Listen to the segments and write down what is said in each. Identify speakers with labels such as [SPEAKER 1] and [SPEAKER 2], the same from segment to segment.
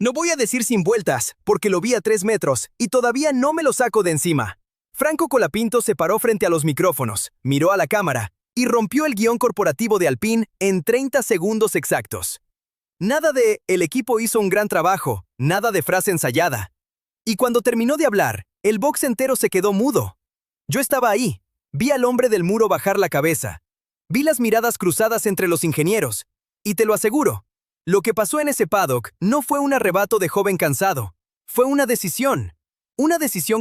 [SPEAKER 1] No voy a decir sin vueltas, porque lo vi a 3 metros y todavía no me lo saco de encima. Franco Colapinto se paró frente a los micrófonos, miró a la cámara y rompió el guión corporativo de Alpine en 30 segundos exactos. Nada de "el equipo hizo un gran trabajo", nada de frase ensayada. Y cuando terminó de hablar, el box entero se quedó mudo. Yo estaba ahí, vi al hombre del muro bajar la cabeza, vi las miradas cruzadas entre los ingenieros, y te lo aseguro, lo que pasó en ese paddock no fue un arrebato de joven cansado, fue una decisión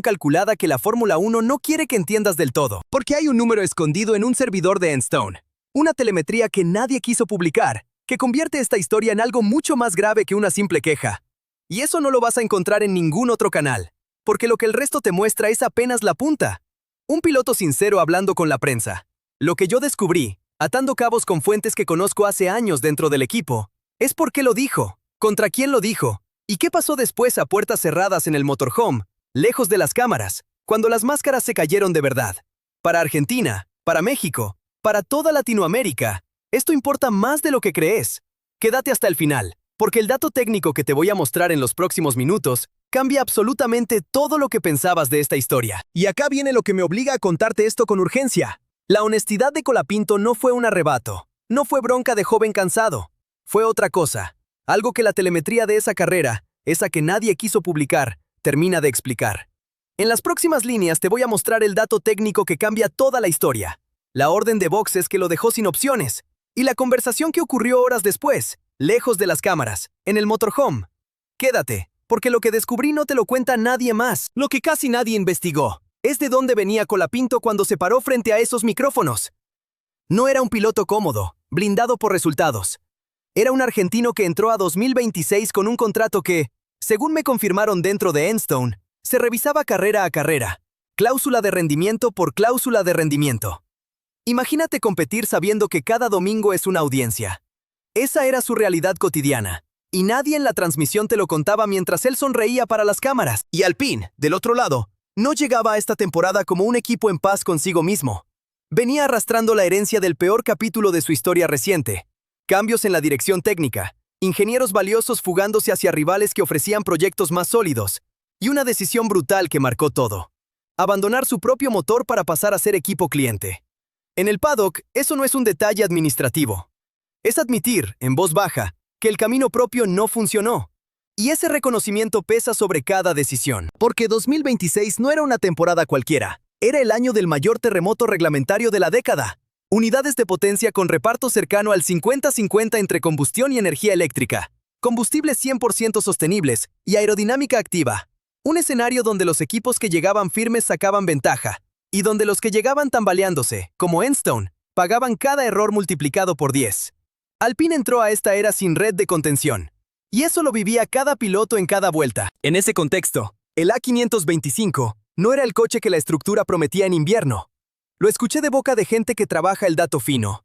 [SPEAKER 1] calculada que la Fórmula 1 no quiere que entiendas del todo, porque hay un número escondido en un servidor de Enstone, una telemetría que nadie quiso publicar, que convierte esta historia en algo mucho más grave que una simple queja. Y eso no lo vas a encontrar en ningún otro canal, porque lo que el resto te muestra es apenas la punta. Un piloto sincero hablando con la prensa. Lo que yo descubrí, atando cabos con fuentes que conozco hace años dentro del equipo, es por qué lo dijo, contra quién lo dijo, y qué pasó después a puertas cerradas en el motorhome, lejos de las cámaras, cuando las máscaras se cayeron de verdad. Para Argentina, para México, para toda Latinoamérica, esto importa más de lo que crees. Quédate hasta el final, porque el dato técnico que te voy a mostrar en los próximos minutos cambia absolutamente todo lo que pensabas de esta historia. Y acá viene lo que me obliga a contarte esto con urgencia. La honestidad de Colapinto no fue un arrebato, no fue bronca de joven cansado, fue otra cosa, algo que la telemetría de esa carrera, esa que nadie quiso publicar, termina de explicar. En las próximas líneas te voy a mostrar el dato técnico que cambia toda la historia, la orden de boxes que lo dejó sin opciones, y la conversación que ocurrió horas después, lejos de las cámaras, en el motorhome. Quédate, porque lo que descubrí no te lo cuenta nadie más. Lo que casi nadie investigó es de dónde venía Colapinto cuando se paró frente a esos micrófonos. No era un piloto cómodo, blindado por resultados. Era un argentino que entró a 2026 con un contrato que, según me confirmaron dentro de Enstone, se revisaba carrera a carrera, cláusula de rendimiento por cláusula de rendimiento. Imagínate competir sabiendo que cada domingo es una audiencia. Esa era su realidad cotidiana, y nadie en la transmisión te lo contaba mientras él sonreía para las cámaras. Y Alpine, del otro lado, no llegaba a esta temporada como un equipo en paz consigo mismo. Venía arrastrando la herencia del peor capítulo de su historia reciente. Cambios en la dirección técnica, ingenieros valiosos fugándose hacia rivales que ofrecían proyectos más sólidos, y una decisión brutal que marcó todo. Abandonar su propio motor para pasar a ser equipo cliente. En el paddock, eso no es un detalle administrativo. Es admitir, en voz baja, que el camino propio no funcionó. Y ese reconocimiento pesa sobre cada decisión. Porque 2026 no era una temporada cualquiera. Era el año del mayor terremoto reglamentario de la década. Unidades de potencia con reparto cercano al 50-50 entre combustión y energía eléctrica. Combustibles 100% sostenibles y aerodinámica activa. Un escenario donde los equipos que llegaban firmes sacaban ventaja. Y donde los que llegaban tambaleándose, como Enstone, pagaban cada error multiplicado por 10. Alpine entró a esta era sin red de contención. Y eso lo vivía cada piloto en cada vuelta. En ese contexto, el A525 no era el coche que la estructura prometía en invierno. Lo escuché de boca de gente que trabaja el dato fino.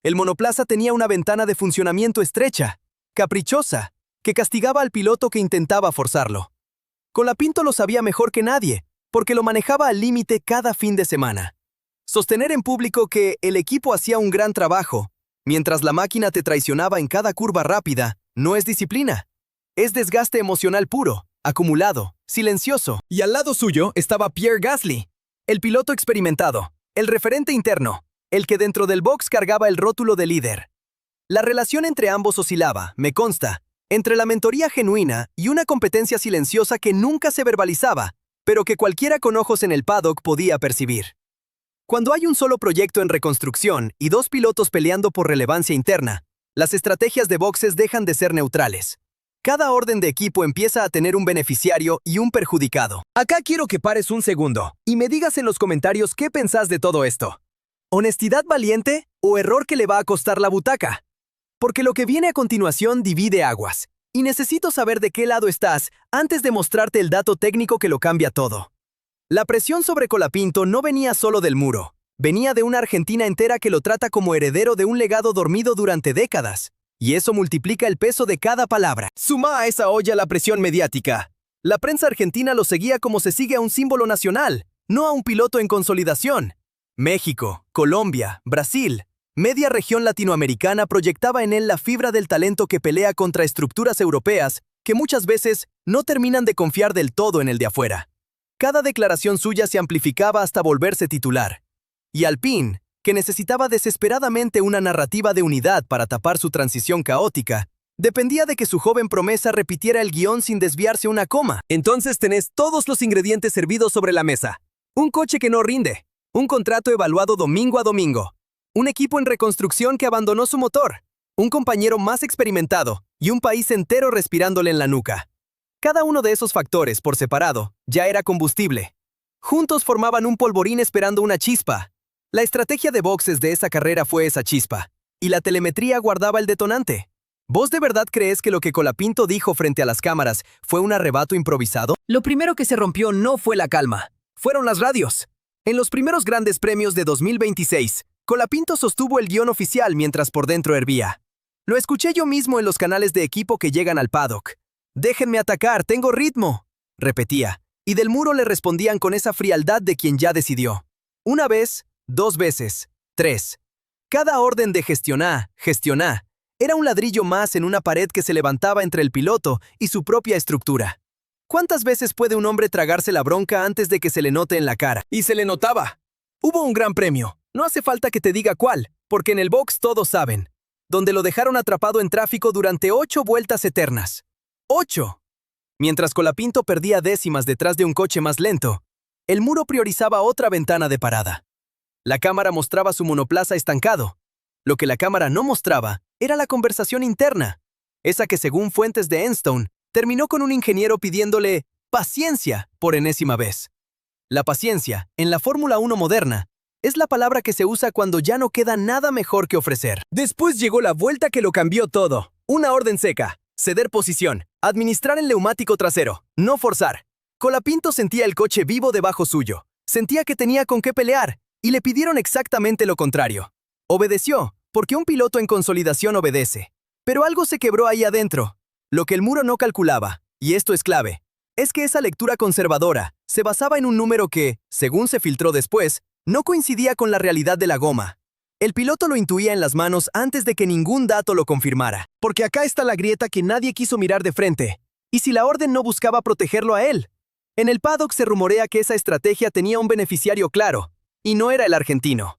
[SPEAKER 1] El monoplaza tenía una ventana de funcionamiento estrecha, caprichosa, que castigaba al piloto que intentaba forzarlo. Colapinto lo sabía mejor que nadie, porque lo manejaba al límite cada fin de semana. Sostener en público que el equipo hacía un gran trabajo, mientras la máquina te traicionaba en cada curva rápida, no es disciplina. Es desgaste emocional puro, acumulado, silencioso. Y al lado suyo estaba Pierre Gasly, el piloto experimentado, el referente interno, el que dentro del box cargaba el rótulo de líder. La relación entre ambos oscilaba, me consta, entre la mentoría genuina y una competencia silenciosa que nunca se verbalizaba, pero que cualquiera con ojos en el paddock podía percibir. Cuando hay un solo proyecto en reconstrucción y dos pilotos peleando por relevancia interna, las estrategias de boxes dejan de ser neutrales. Cada orden de equipo empieza a tener un beneficiario y un perjudicado. Acá quiero que pares un segundo y me digas en los comentarios qué pensás de todo esto. ¿Honestidad valiente o error que le va a costar la butaca? Porque lo que viene a continuación divide aguas, y necesito saber de qué lado estás antes de mostrarte el dato técnico que lo cambia todo. La presión sobre Colapinto no venía solo del muro, venía de una Argentina entera que lo trata como heredero de un legado dormido durante décadas, y eso multiplica el peso de cada palabra. Suma a esa olla la presión mediática. La prensa argentina lo seguía como se sigue a un símbolo nacional, no a un piloto en consolidación. México, Colombia, Brasil, media región latinoamericana proyectaba en él la fibra del talento que pelea contra estructuras europeas que muchas veces no terminan de confiar del todo en el de afuera. Cada declaración suya se amplificaba hasta volverse titular. Y Alpine, que necesitaba desesperadamente una narrativa de unidad para tapar su transición caótica, dependía de que su joven promesa repitiera el guión sin desviarse una coma. Entonces tenés todos los ingredientes servidos sobre la mesa. Un coche que no rinde, un contrato evaluado domingo a domingo, un equipo en reconstrucción que abandonó su motor, un compañero más experimentado y un país entero respirándole en la nuca. Cada uno de esos factores, por separado, ya era combustible. Juntos formaban un polvorín esperando una chispa. La estrategia de boxes de esa carrera fue esa chispa, y la telemetría guardaba el detonante. ¿Vos de verdad crees que lo que Colapinto dijo frente a las cámaras fue un arrebato improvisado? Lo primero que se rompió no fue la calma, fueron las radios. En los primeros grandes premios de 2026, Colapinto sostuvo el guión oficial mientras por dentro hervía. Lo escuché yo mismo en los canales de equipo que llegan al paddock. «Déjenme atacar, tengo ritmo», repetía, y del muro le respondían con esa frialdad de quien ya decidió. Una vez, 2 veces, 3. Cada orden de gestioná, era un ladrillo más en una pared que se levantaba entre el piloto y su propia estructura. ¿Cuántas veces puede un hombre tragarse la bronca antes de que se le note en la cara? Y se le notaba. Hubo un gran premio. No hace falta que te diga cuál, porque en el box todos saben. Donde lo dejaron atrapado en tráfico durante 8 vueltas eternas. 8. Mientras Colapinto perdía décimas detrás de un coche más lento, el muro priorizaba otra ventana de parada. La cámara mostraba su monoplaza estancado. Lo que la cámara no mostraba era la conversación interna, esa que según fuentes de Enstone, terminó con un ingeniero pidiéndole paciencia por enésima vez. La paciencia, en la Fórmula 1 moderna, es la palabra que se usa cuando ya no queda nada mejor que ofrecer. Después llegó la vuelta que lo cambió todo. Una orden seca, ceder posición, administrar el neumático trasero, no forzar. Colapinto sentía el coche vivo debajo suyo, sentía que tenía con qué pelear, y le pidieron exactamente lo contrario. Obedeció, porque un piloto en consolidación obedece. Pero algo se quebró ahí adentro. Lo que el muro no calculaba, y esto es clave, es que esa lectura conservadora se basaba en un número que, según se filtró después, no coincidía con la realidad de la goma. El piloto lo intuía en las manos antes de que ningún dato lo confirmara. Porque acá está la grieta que nadie quiso mirar de frente. ¿Y si la orden no buscaba protegerlo a él? En el paddock se rumorea que esa estrategia tenía un beneficiario claro, y no era el argentino.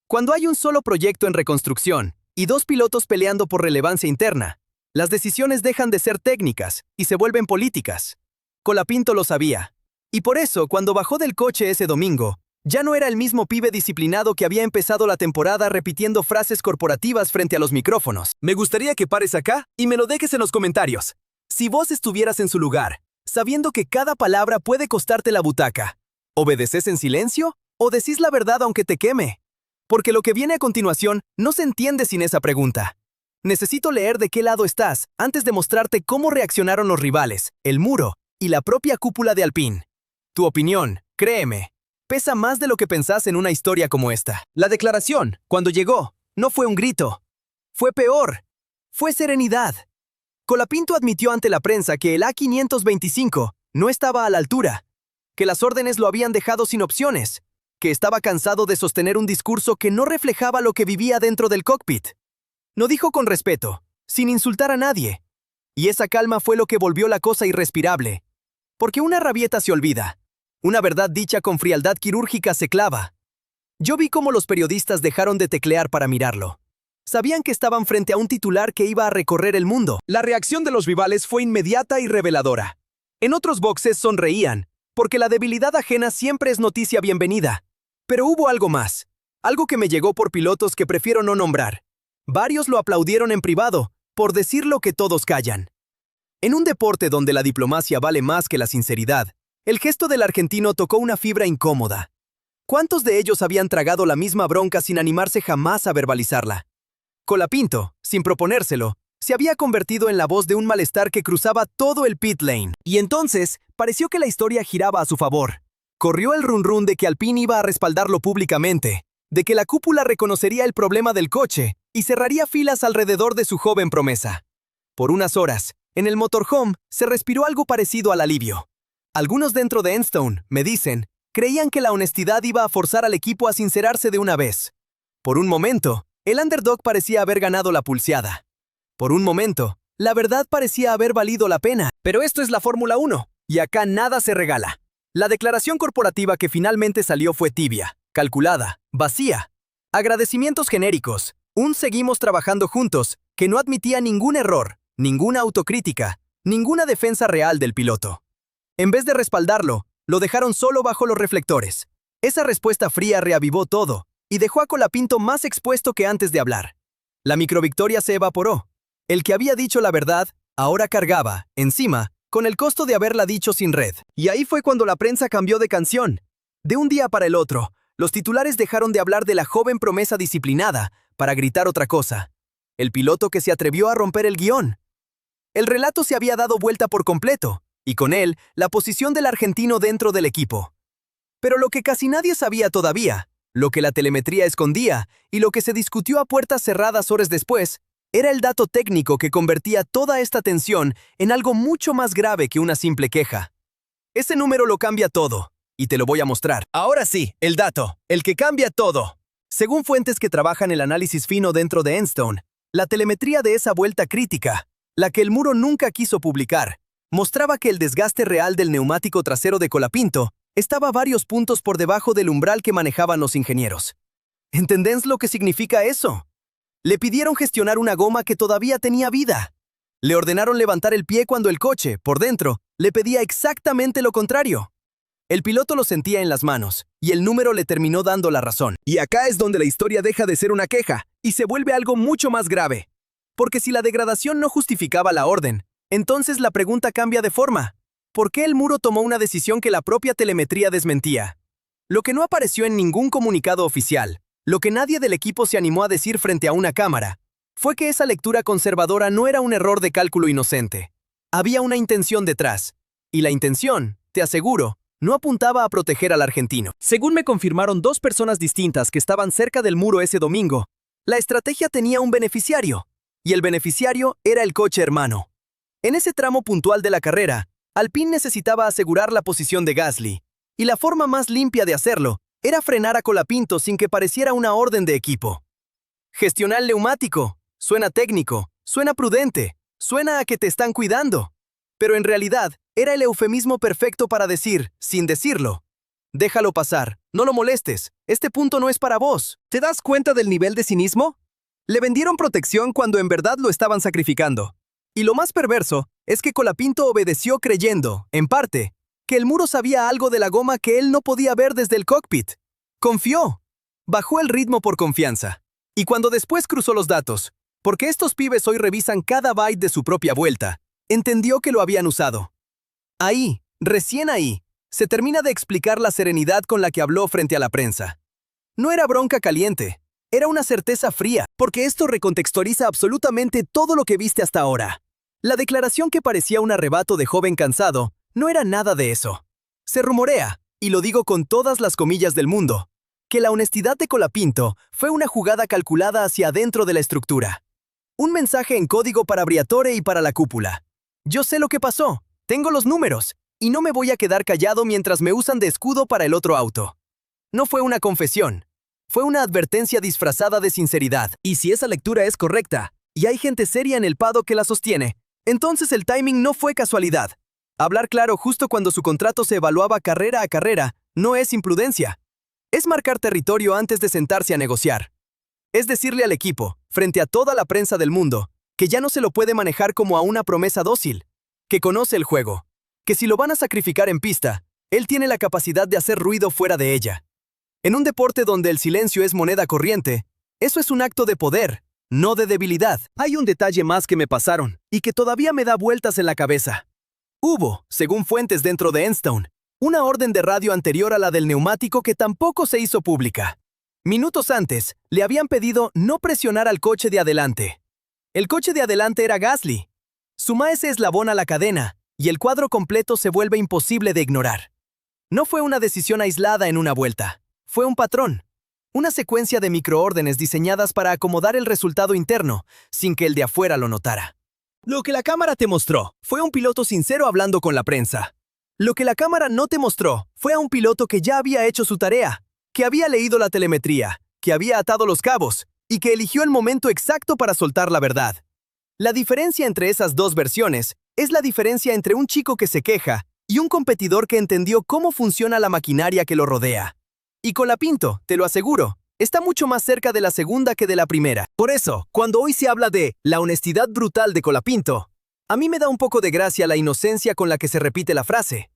[SPEAKER 1] Cuando hay un solo proyecto en reconstrucción y 2 pilotos peleando por relevancia interna, las decisiones dejan de ser técnicas y se vuelven políticas. Colapinto lo sabía. Y por eso, cuando bajó del coche ese domingo, ya no era el mismo pibe disciplinado que había empezado la temporada repitiendo frases corporativas frente a los micrófonos. Me gustaría que pares acá y me lo dejes en los comentarios. Si vos estuvieras en su lugar, sabiendo que cada palabra puede costarte la butaca, ¿obedeces en silencio o decís la verdad aunque te queme? Porque lo que viene a continuación no se entiende sin esa pregunta. Necesito leer de qué lado estás antes de mostrarte cómo reaccionaron los rivales, el muro y la propia cúpula de Alpine. Tu opinión, créeme, pesa más de lo que pensás en una historia como esta. La declaración, cuando llegó, no fue un grito. Fue peor. Fue serenidad. Colapinto admitió ante la prensa que el A525 no estaba a la altura, que las órdenes lo habían dejado sin opciones, que estaba cansado de sostener un discurso que no reflejaba lo que vivía dentro del cockpit. Lo dijo con respeto, sin insultar a nadie. Y esa calma fue lo que volvió la cosa irrespirable. Porque una rabieta se olvida. Una verdad dicha con frialdad quirúrgica se clava. Yo vi cómo los periodistas dejaron de teclear para mirarlo. Sabían que estaban frente a un titular que iba a recorrer el mundo. La reacción de los rivales fue inmediata y reveladora. En otros boxes sonreían, porque la debilidad ajena siempre es noticia bienvenida. Pero hubo algo más, algo que me llegó por pilotos que prefiero no nombrar. Varios lo aplaudieron en privado, por decir lo que todos callan. En un deporte donde la diplomacia vale más que la sinceridad, el gesto del argentino tocó una fibra incómoda. ¿Cuántos de ellos habían tragado la misma bronca sin animarse jamás a verbalizarla? Colapinto, sin proponérselo, se había convertido en la voz de un malestar que cruzaba todo el pit lane. Y entonces, pareció que la historia giraba a su favor. Corrió el run de que Alpine iba a respaldarlo públicamente, de que la cúpula reconocería el problema del coche y cerraría filas alrededor de su joven promesa. Por unas horas, en el motorhome se respiró algo parecido al alivio. Algunos dentro de Enstone, me dicen, creían que la honestidad iba a forzar al equipo a sincerarse de una vez. Por un momento, el underdog parecía haber ganado la pulseada. Por un momento, La verdad parecía haber valido la pena, pero esto es la Fórmula 1, y acá nada se regala. La declaración corporativa que finalmente salió fue tibia, calculada, vacía. Agradecimientos genéricos, un seguimos trabajando juntos, que no admitía ningún error, ninguna autocrítica, ninguna defensa real del piloto. En vez de respaldarlo, lo dejaron solo bajo los reflectores. Esa respuesta fría reavivó todo, y dejó a Colapinto más expuesto que antes de hablar. La microvictoria se evaporó. El que había dicho la verdad, ahora cargaba, encima, con el costo de haberla dicho sin red. Y ahí fue cuando la prensa cambió de canción. De un día para el otro, los titulares dejaron de hablar de la joven promesa disciplinada para gritar otra cosa. El piloto que se atrevió a romper el guión. El relato se había dado vuelta por completo, y con él, la posición del argentino dentro del equipo. Pero lo que casi nadie sabía todavía, lo que la telemetría escondía y lo que se discutió a puertas cerradas horas después, era el dato técnico que convertía toda esta tensión en algo mucho más grave que una simple queja. Ese número lo cambia todo, y te lo voy a mostrar. Ahora sí, el dato, el que cambia todo. Según fuentes que trabajan el análisis fino dentro de Enstone, la telemetría de esa vuelta crítica, la que el muro nunca quiso publicar, mostraba que el desgaste real del neumático trasero de Colapinto estaba varios puntos por debajo del umbral que manejaban los ingenieros. ¿Entendéis lo que significa eso? Le pidieron gestionar una goma que todavía tenía vida. Le ordenaron levantar el pie cuando el coche, por dentro, le pedía exactamente lo contrario. El piloto lo sentía en las manos, y el número le terminó dando la razón. Y acá es donde la historia deja de ser una queja, y se vuelve algo mucho más grave. Porque si la degradación no justificaba la orden, entonces la pregunta cambia de forma. ¿Por qué el muro tomó una decisión que la propia telemetría desmentía? Lo que no apareció en ningún comunicado oficial, lo que nadie del equipo se animó a decir frente a una cámara, fue que esa lectura conservadora no era un error de cálculo inocente. Había una intención detrás, y la intención, te aseguro, no apuntaba a proteger al argentino. Según me confirmaron dos personas distintas que estaban cerca del muro ese domingo, la estrategia tenía un beneficiario, y el beneficiario era el coche hermano. En ese tramo puntual de la carrera, Alpine necesitaba asegurar la posición de Gasly, y la forma más limpia de hacerlo era frenar a Colapinto sin que pareciera una orden de equipo. Gestionar el neumático, suena técnico, suena prudente, suena a que te están cuidando, pero en realidad era el eufemismo perfecto para decir, sin decirlo, déjalo pasar, no lo molestes, este punto no es para vos. ¿Te das cuenta del nivel de cinismo? Le vendieron protección cuando en verdad lo estaban sacrificando. Y lo más perverso es que Colapinto obedeció creyendo, en parte, que el muro sabía algo de la goma que él no podía ver desde el cockpit. Confió. Bajó el ritmo por confianza. Y cuando después cruzó los datos, porque estos pibes hoy revisan cada byte de su propia vuelta, entendió que lo habían usado. Ahí, recién ahí, se termina de explicar la serenidad con la que habló frente a la prensa. No era bronca caliente, era una certeza fría, porque esto recontextualiza absolutamente todo lo que viste hasta ahora. La declaración que parecía un arrebato de joven cansado no era nada de eso. Se rumorea, y lo digo con todas las comillas del mundo, que la honestidad de Colapinto fue una jugada calculada hacia adentro de la estructura. Un mensaje en código para Briatore y para la cúpula. Yo sé lo que pasó, tengo los números, y no me voy a quedar callado mientras me usan de escudo para el otro auto. No fue una confesión, fue una advertencia disfrazada de sinceridad. Y si esa lectura es correcta, y hay gente seria en el paddock que la sostiene, entonces el timing no fue casualidad. Hablar claro justo cuando su contrato se evaluaba carrera a carrera no es imprudencia. Es marcar territorio antes de sentarse a negociar. Es decirle al equipo, frente a toda la prensa del mundo, que ya no se lo puede manejar como a una promesa dócil, que conoce el juego, que si lo van a sacrificar en pista, él tiene la capacidad de hacer ruido fuera de ella. En un deporte donde el silencio es moneda corriente, eso es un acto de poder, no de debilidad. Hay un detalle más que me pasaron, y que todavía me da vueltas en la cabeza. Hubo, según fuentes dentro de Enstone, una orden de radio anterior a la del neumático que tampoco se hizo pública. Minutos antes, le habían pedido no presionar al coche de adelante. El coche de adelante era Gasly. Suma ese eslabón a la cadena, y el cuadro completo se vuelve imposible de ignorar. No fue una decisión aislada en una vuelta, fue un patrón. Una secuencia de microórdenes diseñadas para acomodar el resultado interno, sin que el de afuera lo notara. Lo que la cámara te mostró fue un piloto sincero hablando con la prensa. Lo que la cámara no te mostró fue a un piloto que ya había hecho su tarea, que había leído la telemetría, que había atado los cabos y que eligió el momento exacto para soltar la verdad. La diferencia entre esas dos versiones es la diferencia entre un chico que se queja y un competidor que entendió cómo funciona la maquinaria que lo rodea. Y Colapinto, te lo aseguro, está mucho más cerca de la segunda que de la primera. Por eso, cuando hoy se habla de la honestidad brutal de Colapinto, a mí me da un poco de gracia la inocencia con la que se repite la frase.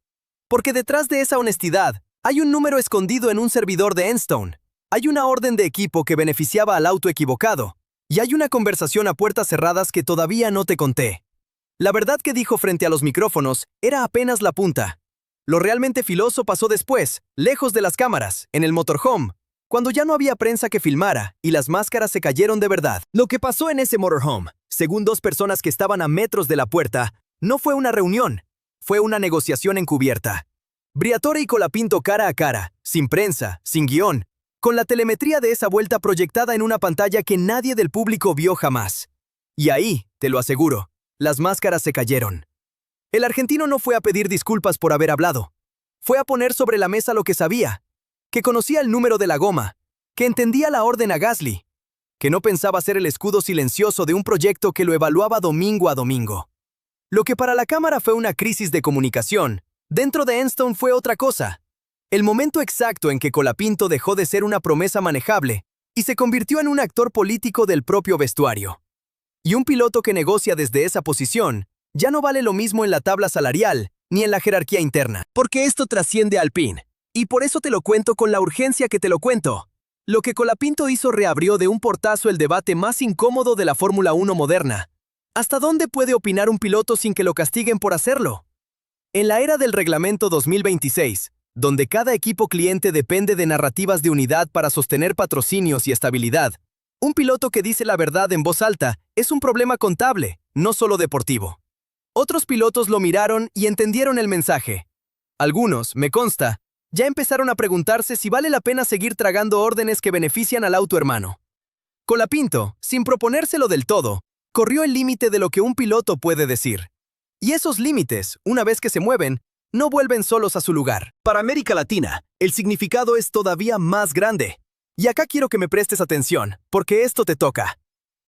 [SPEAKER 1] Porque detrás de esa honestidad hay un número escondido en un servidor de Enstone. Hay una orden de equipo que beneficiaba al auto equivocado. Y hay una conversación a puertas cerradas que todavía no te conté. La verdad que dijo frente a los micrófonos era apenas la punta. Lo realmente filoso pasó después, lejos de las cámaras, en el motorhome, cuando ya no había prensa que filmara y las máscaras se cayeron de verdad. Lo que pasó en ese motorhome, según dos personas que estaban a metros de la puerta, no fue una reunión, fue una negociación encubierta. Briatore y Colapinto cara a cara, sin prensa, sin guión, con la telemetría de esa vuelta proyectada en una pantalla que nadie del público vio jamás. Y ahí, te lo aseguro, las máscaras se cayeron. El argentino no fue a pedir disculpas por haber hablado. Fue a poner sobre la mesa lo que sabía, que conocía el número de la goma, que entendía la orden a Gasly, que no pensaba ser el escudo silencioso de un proyecto que lo evaluaba domingo a domingo. Lo que para la cámara fue una crisis de comunicación, dentro de Enstone fue otra cosa. El momento exacto en que Colapinto dejó de ser una promesa manejable y se convirtió en un actor político del propio vestuario. Y un piloto que negocia desde esa posición ya no vale lo mismo en la tabla salarial ni en la jerarquía interna, porque esto trasciende a Alpine. Y por eso te lo cuento con la urgencia que te lo cuento. Lo que Colapinto hizo reabrió de un portazo el debate más incómodo de la Fórmula 1 moderna. ¿Hasta dónde puede opinar un piloto sin que lo castiguen por hacerlo? En la era del reglamento 2026, donde cada equipo cliente depende de narrativas de unidad para sostener patrocinios y estabilidad, un piloto que dice la verdad en voz alta es un problema contable, no solo deportivo. Otros pilotos lo miraron y entendieron el mensaje. Algunos, me consta, ya empezaron a preguntarse si vale la pena seguir tragando órdenes que benefician al auto hermano. Colapinto, sin proponérselo del todo, corrió el límite de lo que un piloto puede decir. Y esos límites, una vez que se mueven, no vuelven solos a su lugar. Para América Latina, el significado es todavía más grande. Y acá quiero que me prestes atención, porque esto te toca.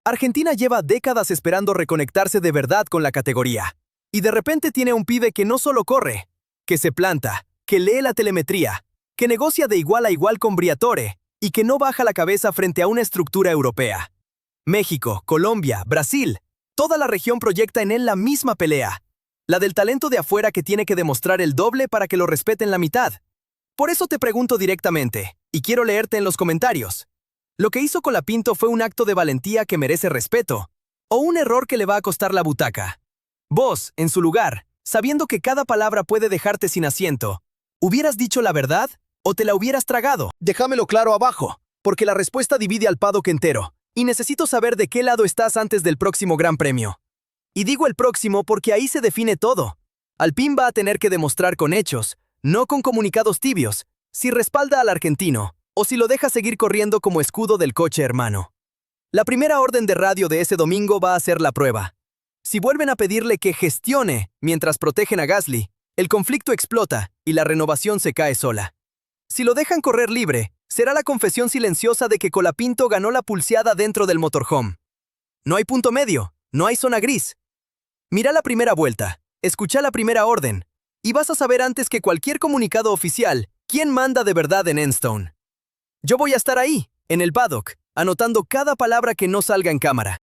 [SPEAKER 1] Argentina lleva décadas esperando reconectarse de verdad con la categoría. Y de repente tiene un pibe que no solo corre, que se planta, que lee la telemetría, que negocia de igual a igual con Briatore y que no baja la cabeza frente a una estructura europea. México, Colombia, Brasil, toda la región proyecta en él la misma pelea, la del talento de afuera que tiene que demostrar el doble para que lo respeten la mitad. Por eso te pregunto directamente, y quiero leerte en los comentarios. ¿Lo que hizo Colapinto fue un acto de valentía que merece respeto, o un error que le va a costar la butaca? Vos, en su lugar, sabiendo que cada palabra puede dejarte sin asiento, ¿hubieras dicho la verdad o te la hubieras tragado? Déjamelo claro abajo, porque la respuesta divide al paddock entero, y necesito saber de qué lado estás antes del próximo Gran Premio. Y digo el próximo porque ahí se define todo. Alpine va a tener que demostrar con hechos, no con comunicados tibios, si respalda al argentino, o si lo deja seguir corriendo como escudo del coche hermano. La primera orden de radio de ese domingo va a ser la prueba. Si vuelven a pedirle que gestione mientras protegen a Gasly, el conflicto explota y la renovación se cae sola. Si lo dejan correr libre, será la confesión silenciosa de que Colapinto ganó la pulseada dentro del motorhome. No hay punto medio, no hay zona gris. Mira la primera vuelta, escucha la primera orden, y vas a saber antes que cualquier comunicado oficial quién manda de verdad en Enstone. Yo voy a estar ahí, en el paddock, anotando cada palabra que no salga en cámara.